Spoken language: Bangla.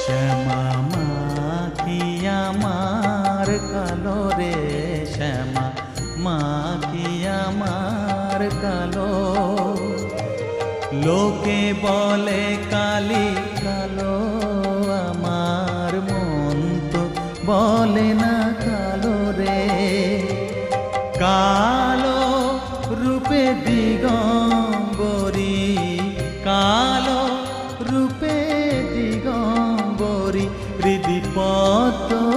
শ্যামা মাখি আমার কালো রে, শ্যামা মাখি আমার কালো। লোকে বলে কালি কালো, আমার মন তো বলে না কালো রে। কালো রূপে দিগম্বরী, কালো রূপে দিগম্বরী, হৃদি পদ্ম